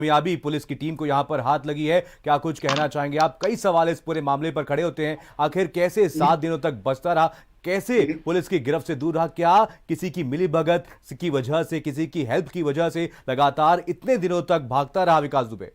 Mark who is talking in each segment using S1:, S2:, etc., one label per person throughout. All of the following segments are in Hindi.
S1: कामयाबी पुलिस की टीम को यहां पर हाथ लगी है, क्या कुछ कहना चाहेंगे आप? कई सवाल इस पूरे मामले पर खड़े होते हैं। आखिर कैसे 7 दिनों तक बचता रहा, कैसे पुलिस की गिरफ्त से दूर रहा? क्या किसी की मिलीभगत की वजह से, किसी की हेल्प की वजह से लगातार इतने दिनों तक भागता रहा विकास दुबे?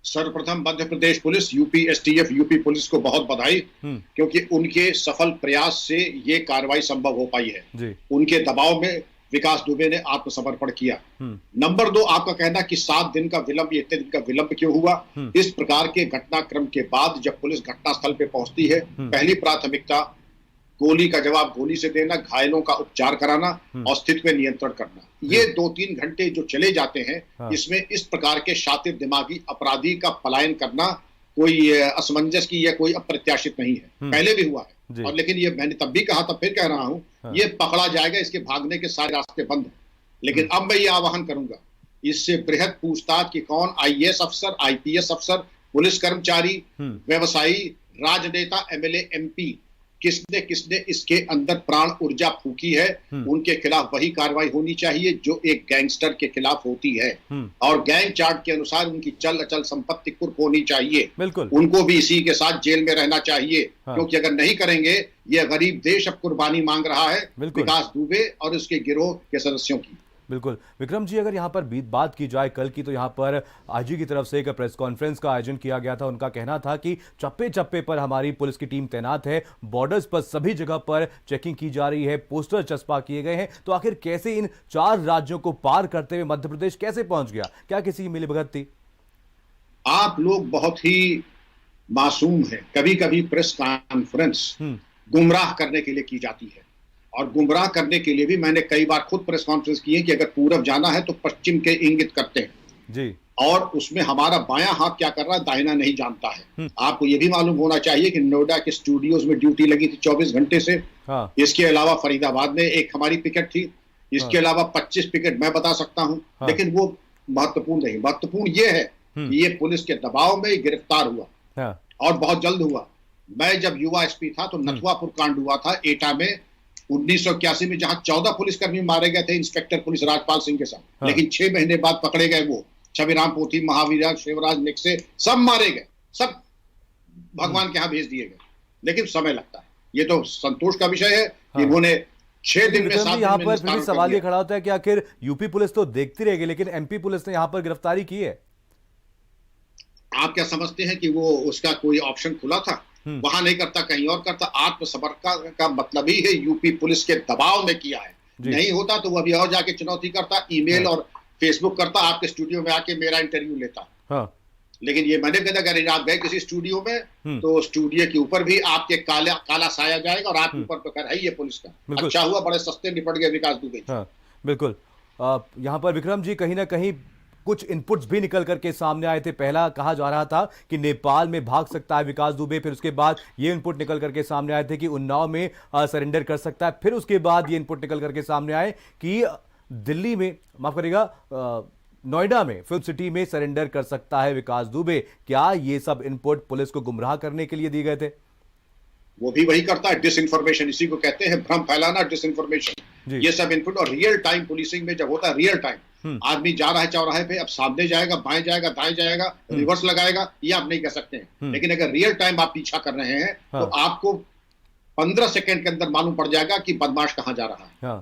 S2: सर्वप्रथम Madhya Pradesh police, UP STF, UP police को बहुत बधाई, क्योंकि उनके सफल प्रयास से ये कार्रवाई संभव हो पाई है।
S1: जी।
S2: उनके दबाव में विकास दुबे ने आत्मसमर्पण किया। नंबर 2, आपका कहना कि 7 दिन का विलंब, ये इतने दिन का विलंब क्यों हुआ? इस प्रकार के घटनाक्रम के बाद जब पुलिस घटनास्थल पे पहुंचती है, पहली प्राथमिकता गोली का जवाब गोली से देना, घायलों का उपचार कराना और स्थिति पे नियंत्रण करना। ये 2-3 घंटे जो चले जाते हैं, इसमें इस प्रकार के शातिर दिमागी अपराधी का पलायन करना कोई असमंजस की या कोई अप्रत्याशित नहीं है। पहले भी हुआ है, और लेकिन ये मैंने तब भी कहा, तब फिर कह रहा हूं, ये पकड़ा जाएगा, इसके भागने के सारे रास्ते बंद हैं। लेकिन अब मैं ये आह्वान करूंगा, इससे बृहद पूछताछ की कौन आईएएस अफसर, आईपीएस अफसर, पुलिस कर्मचारी, व्यवसायी, राजनेता, एमएलए, एमपी, किसने किसने इसके अंदर प्राण ऊर्जा फूकी है, उनके खिलाफ वही कार्रवाई होनी चाहिए जो एक गैंगस्टर के खिलाफ होती है। और गैंग चार्ट के अनुसार उनकी चल अचल संपत्ति कुर्क होनी चाहिए।
S1: बिल्कुल।
S2: उनको भी इसी के साथ जेल में रहना चाहिए। क्योंकि अगर नहीं करेंगे, यह गरीब देश अब कुर्बानी मांग रहा है विकास दुबे और उसके गिरोह के सदस्यों की।
S1: बिल्कुल। विक्रम जी, अगर यहाँ पर बात की जाए कल की, तो यहाँ पर आईजी की तरफ से एक प्रेस कॉन्फ्रेंस का आयोजन किया गया था। उनका कहना था कि चप्पे चप्पे पर हमारी पुलिस की टीम तैनात है, बॉर्डर्स पर सभी जगह पर चेकिंग की जा रही है, पोस्टर चस्पा किए गए हैं। तो आखिर कैसे इन 4 राज्यों को पार करते हुए मध्य प्रदेश कैसे पहुंच गया? क्या किसी की मिलीभगत थी?
S2: आप लोग बहुत ही मासूम हैं। कभी कभी प्रेस कॉन्फ्रेंस गुमराह करने के लिए की जाती है, और गुमराह करने के लिए भी मैंने कई बार खुद प्रेस कॉन्फ्रेंस की है कि अगर पूरब जाना है तो पश्चिम के इंगित करते हैं
S1: जी।
S2: और उसमें हमारा बायां हाथ क्या कर रहा है, दाहिना नहीं जानता है। आपको यह भी मालूम होना चाहिए कि नोएडा के स्टूडियोज में ड्यूटी लगी थी 24 घंटे से। इसके अलावा फरीदाबाद में एक हमारी पिकेट थी। इसके अलावा 25 पिकेट मैं बता सकता हूं। लेकिन वो महत्वपूर्ण नहीं। महत्वपूर्ण ये है कि ये पुलिस के दबाव में गिरफ्तार हुआ, और बहुत जल्द हुआ। मैं जब युवा एसपी था तो नथुआपुर कांड हुआ था एटा में 1981 में, जहां 14 पुलिसकर्मी मारे गए थे इंस्पेक्टर पुलिस राजपाल सिंह के साथ। लेकिन 6 महीने बाद पकड़े गए। वो छविराम पोथी, महावीर, शिवराज निकसे सब मारे गए, सब भगवान के यहां भेज दिए गए। लेकिन समय लगता है। ये तो संतोष का विषय है कि उन्होंने 6 दिन में 7 दिन
S1: यहाँ
S2: में
S1: पर फिर सवाल ये खड़ा होता है कि आखिर यूपी पुलिस तो देखती रहेगी, लेकिन एमपी पुलिस ने यहाँ पर गिरफ्तारी की है।
S2: आप क्या समझते हैं कि वो उसका कोई ऑप्शन खुला था? वहां नहीं करता, कहीं और करता। आत्मसमर्पण का मतलब ही है यूपी पुलिस के दबाव में किया है। नहीं होता तो वो अभी और जाके चुनौती करता, ईमेल और फेसबुक करता, आपके स्टूडियो में आके मेरा इंटरव्यू लेता। लेकिन ये मैंने कहना, अगर आप गए किसी स्टूडियो में तो स्टूडियो के ऊपर भी आपके काला साया जाएगा, और आपके ऊपर तो कर है ये पुलिस का। अच्छा हुआ बड़े सस्ते निपट गए विकास दुबे।
S1: बिल्कुल। यहाँ पर विक्रम जी, कहीं ना कहीं कुछ इनपुट्स भी निकल करके सामने आए थे। पहला कहा जा रहा था कि नेपाल में भाग सकता है विकास दुबे, फिर उसके बाद ये इनपुट निकल करके सामने आए थे कि उन्नाव में सरेंडर कर सकता है, फिर उसके बाद ये इनपुट निकल करके सामने आए कि दिल्ली में, माफ करिएगा, नोएडा में, फिल्म सिटी में सरेंडर कर सकता है विकास दुबे। क्या ये सब इनपुट पुलिस को गुमराह करने के लिए दिए गए थे?
S2: वो भी वही करता है, डिसइंफॉर्मेशन। इसी को कहते हैं भ्रम फैलाना, डिसइंफॉर्मेशन। ये सब इनपुट। और रियल टाइम पुलिसिंग में जब होता है, रियल टाइम, आदमी जा रहा है चौराहे पे, अब सामने जाएगा, बाएं जाएगा, दाएं जाएगा, रिवर्स लगाएगा, ये आप नहीं कह सकते हैं। लेकिन अगर रियल टाइम आप पीछा कर रहे हैं तो आपको 15 सेकंड के अंदर मालूम पड़ जाएगा कि बदमाश कहां जा रहा है।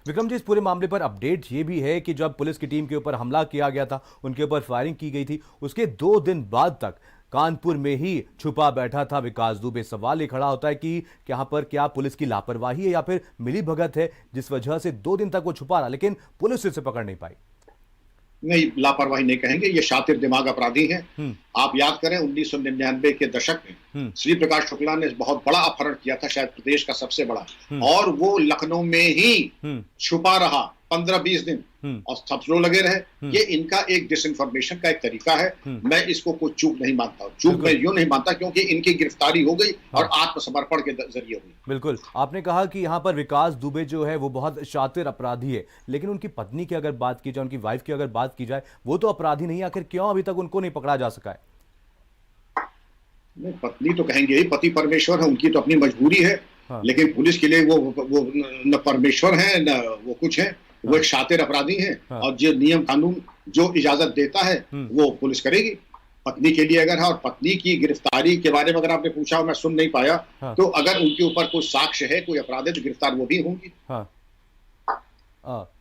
S1: विक्रम जी, इस पूरे मामले पर अपडेट ये भी है कि जब पुलिस की टीम के ऊपर हमला किया गया था, उनके ऊपर फायरिंग की गई थी, उसके 2 दिन बाद तक कानपुर में ही छुपा बैठा था विकास दुबे। सवाल ये खड़ा होता है कि यहाँ पर क्या पुलिस की लापरवाही है या फिर मिलीभगत है, जिस वजह से 2 दिन तक वो छुपा रहा, लेकिन पुलिस इसे पकड़ नहीं पाई?
S2: नहीं, लापरवाही नहीं कहेंगे, ये शातिर दिमाग अपराधी हैं। आप याद करें 1999 के दशक में श्री प्रकाश शुक्ला ने बहुत बड़ा अपहरण किया था, शायद प्रदेश का सबसे बड़ा, और वो लखनऊ में ही छुपा रहा 15-20 दिन, और सब लोग लगे रहे। ये इनका एक डिसइंफॉर्मेशन का एक तरीका है। मैं इसको कोई चूक नहीं मानता। चूक मैं यूं नहीं मानता क्योंकि इनकी गिरफ्तारी हो गई और आत्मसमर्पण के जरिए हुई।
S1: बिल्कुल। आपने कहा कि यहाँ पर विकास दुबे जो है वो बहुत शातिर अपराधी है, लेकिन उनकी पत्नी की अगर बात की जाए, उनकी वाइफ की अगर बात की जाए, वो तो अपराधी नहीं। आखिर क्यों अभी तक उनको नहीं पकड़ा जा सका है?
S2: नहीं, पत्नी तो कहेंगे ही, पति परमेश्वर है, उनकी तो अपनी मजबूरी है। लेकिन पुलिस के लिए वो न परमेश्वर है न वो कुछ है। वो एक शातिर अपराधी हैं। और जो नियम कानून जो इजाजत देता है वो पुलिस करेगी। पत्नी के लिए अगर है, और पत्नी की गिरफ्तारी के बारे में अगर आपने पूछा और मैं सुन नहीं पाया,
S1: हाँ।
S2: तो अगर उनके ऊपर कोई साक्ष्य है, कोई अपराधिक गिरफ्तार वो भी होंगी।
S1: हाँ।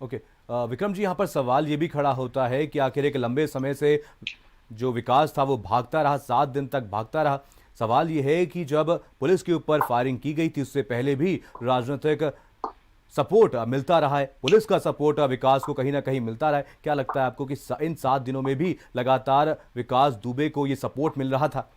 S1: ओके। विक्रम जी, यहाँ पर सवाल ये भी खड़ा होता है कि आखिर एक लंबे समय से जो विकास था वो भागता रहा, 7 दिन तक भागता रहा। सवाल ये है कि जब पुलिस के ऊपर फायरिंग की गई थी उससे पहले भी राजनीतिक सपोर्ट मिलता रहा है, पुलिस का सपोर्ट विकास को कहीं ना कहीं मिलता रहा है। क्या लगता है आपको कि इन 7 दिनों में भी लगातार विकास दुबे को ये सपोर्ट मिल रहा था?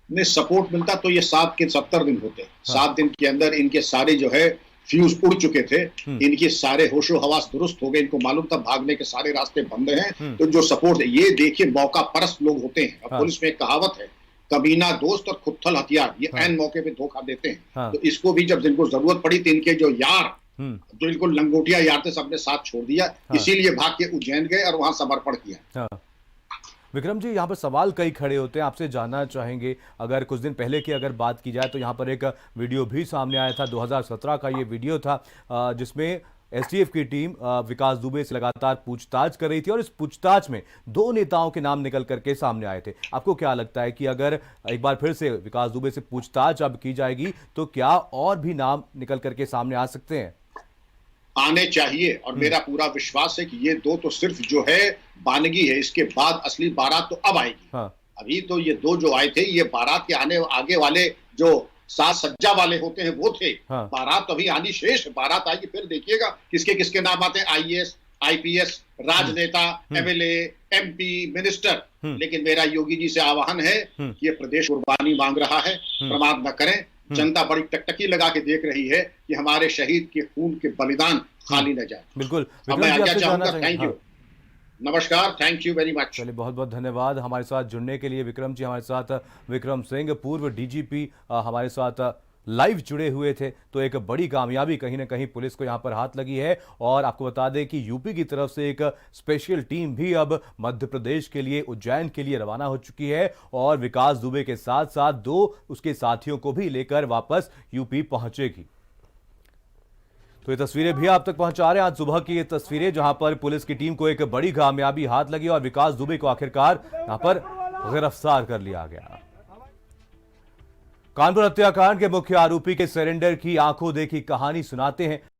S2: नहीं, सपोर्ट मिलता तो ये 7 के 70 दिन होते। 7 दिन के अंदर इनके सारे जो है फ्यूज उड़ चुके थे, इनके सारे होशो हवास दुरुस्त हो गए, इनको मालूम था भागने के सारे रास्ते बंद हैं। तो जो सपोर्ट है, ये देखिए मौका परस्त लोग होते हैं। अब पुलिस में एक कहावत है, कमीना दोस्त और खुत्थल हथियार, ये ऐन मौके पे धोखा देते हैं। तो इसको भी जब जिनको जरूरत पड़ी तो इनके जो यार, जो इनको लंगोटिया यार थे, सबने साथ छोड़ दिया। इसीलिए भाग के उज्जैन गए और वहां समर्पण किया।
S1: विक्रम जी, यहाँ पर सवाल कई खड़े होते हैं, आपसे जानना चाहेंगे। अगर कुछ दिन पहले की अगर बात की जाए तो यहाँ पर एक वीडियो भी सामने आया था, 2017 का ये वीडियो था, जिसमें एसटीएफ की टीम विकास दुबे से लगातार पूछताछ कर रही थी और इस पूछताछ में 2 नेताओं के नाम निकल करके सामने आए थे। आपको क्या लगता है कि अगर एक बार फिर से विकास दुबे से पूछताछ अब की जाएगी तो क्या और भी नाम निकल करके सामने आ सकते हैं?
S2: आने चाहिए, और मेरा पूरा विश्वास है कि ये 2 तो सिर्फ जो है बानगी है, इसके बाद असली बारात तो अब आएगी। अभी तो ये 2 जो आए थे, ये बारात के आगे वाले जो साज सज्जा वाले होते हैं वो थे। बारात तो अभी आनी शेष है, बारात आएगी, फिर देखिएगा किसके किसके नाम आते हैं, आईएएस, आईपीएस, राजनेता, एमएलए, एमपी, मिनिस्टर। लेकिन मेरा योगी जी से आह्वान है कि ये प्रदेश कुर्बानी मांग रहा है, प्रमाद न करें। जनता बड़ी टकटकी लगा के देख रही है कि हमारे शहीद के खून के बलिदान खाली न जाए।
S1: बिल्कुल।
S2: मैं आज्ञा चाहूंगा। थैंक यू, नमस्कार, थैंक यू वेरी मच।
S1: चलिए, बहुत बहुत धन्यवाद हमारे साथ जुड़ने के लिए विक्रम जी। हमारे साथ विक्रम सिंह, पूर्व डीजीपी, हमारे साथ लाइव जुड़े हुए थे। तो एक बड़ी कामयाबी कहीं ना कहीं पुलिस को यहां पर हाथ लगी है। और आपको बता दें कि यूपी की तरफ से एक स्पेशल टीम भी अब मध्य प्रदेश के लिए, उज्जैन के लिए रवाना हो चुकी है और विकास दुबे के साथ साथ 2 उसके साथियों को भी लेकर वापस यूपी पहुंचेगी। तो ये तस्वीरें भी आप तक पहुंचा रहे हैं, आज सुबह की ये तस्वीरें, जहां पर पुलिस की टीम को एक बड़ी कामयाबी हाथ लगी और विकास दुबे को आखिरकार यहां पर गिरफ्तार कर लिया गया। कानपुर हत्याकांड के मुख्य आरोपी के सरेंडर की आंखों देखी कहानी सुनाते हैं।